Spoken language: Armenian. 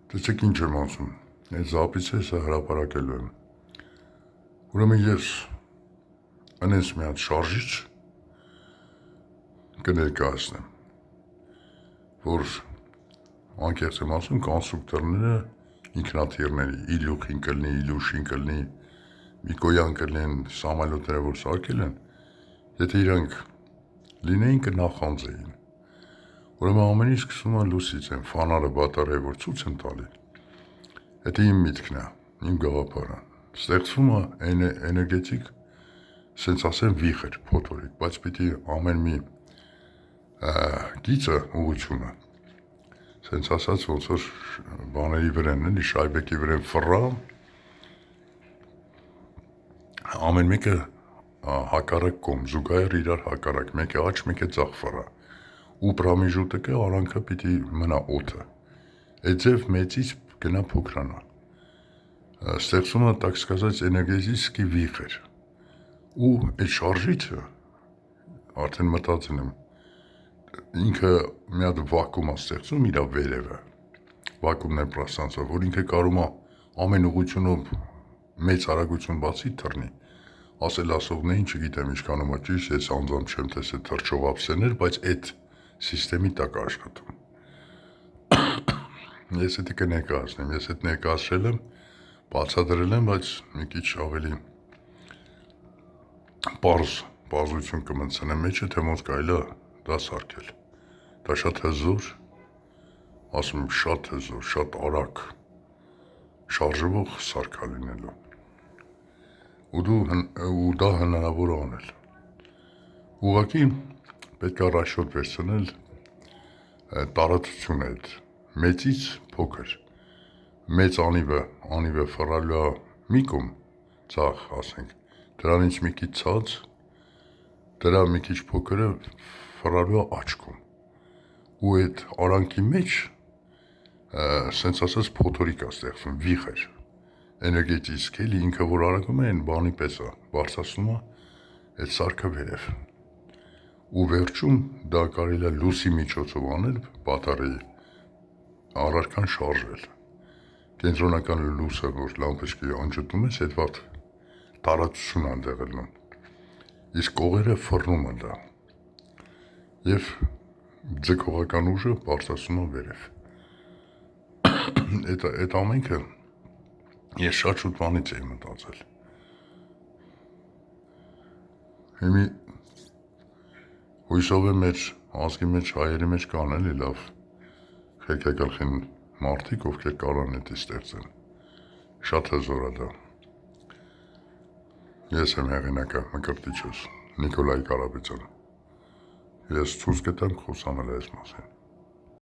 Տեսեք ինչ եմ ասում, այս զապիսը սա հրապարակելու եմ։ Ուրեմն ես անես մի հատ շարժիչ կներկայացնեմ, որ անկեղծ եմ ասում, կոնստրուկտորները ինքնաթիռների, իլյուխին կլնի, իլյուշին կլնի, Միկոյան կլնեն սամալյոտները, որ սարքել են, եթե իրանք լինեին կնախանձեին։ Ուրեմն ամեն ինչ սկսում է լուսից են, ֆանարը բատարեի, որ ցույց են տալի։ Դա իմ միտքն է, իմ գաղափարը։ Ստեղծվում է էներգետիկ, սենց ասեմ, վիխր, փոթորիկ, բայց պիտի ամեն մի գիծը ուղղությունը, սենց ասած ոնց որ բաների վրան, էլի շայբեկի վրան ֆռա, ամեն մեկը հակառակ կողմ, զուգահեռ իրար հակառակ, մեկը աջ, մեկը ձախ ֆռա։ Ու պրամիժուտկը արանքը պիտի մնա օդը։ Այդ ձև մեծից գնա փոքրանա։ Ստեղծում է, так сказать, էներգետիկի վիխր։ Ու այդ շարժիչը արդեն մտածել եմ, ինքը մի հատ վակուում է ստեղծում իր վերևը, վակուումներ պրաստանցը, որ ինքը կարում է ամեն ուղղությունով մեծ արագություն բացի թռնի, ասել ասողներին չգիտեմ ինչքանով է ճիշտ, ես անձամբ չեմ տեսել թռչող ափսեներ, բայց այդ սիստեմի տակ աշխատում։ Ես դա կներկայացնեմ, ես այդ ներկայացրել եմ, բացատրել եմ, բայց մի քիչ ավելի պարզություն կմտցնեմ մեջը, թե ոնց կարելի է դա սարքել։ Դա շատ հզոր, ասում եմ շատ հզոր, շատ արագ շարժվող սարք է լինելու։ Ու դա հնարավոր է անել։ Ուղղակի պետք է ռաշոտ վերցնել տարածությունը այդ մեծից փոքր։ Մեծ անիվը ֆռալու է մի կողմ, ցախ ասենք, դրանից մի քիչ ցած, դրա մի քիչ փոքրը ֆռալու է աջ կողմ։ Ու այդ արանքի մեջ, սենց ասած, փոթորիկ է ստեղծվում, վիխր, էներգետիկ, էլի ինքը որ արագում է, այն բանի պես է, բարձրացնում է այդ սարքը վերև։ Ու վերջում դա կարելի է լույսի միջոցով անել, բատարեի, առարկան շարժել։ Կենտրոնական լույսը, որ լամպочкի անջատում ես, այդ վատ տարածություն է այնտեղ ելնում։ Իսկ կողերը ֆռնում են դա։ Եվ ձգողական ուժը բարձրացնում է վերև։ Այդ ամենքը ես շատ շուտ բանից էի մտածել։ Հիմի հույսով եմ մեր ազգի մեջ, հայերի մեջ կան էլի լավ խելքագլխին մարդիկ, ովքեր կարան էդի ստեղծեն։ Շատ հզոր է դա։ Ես եմ հեղինակը, Մկրտիչս, Նիկոլայ Կարապետյան։ Ես ցույց կտամ խոսանել այս մասին։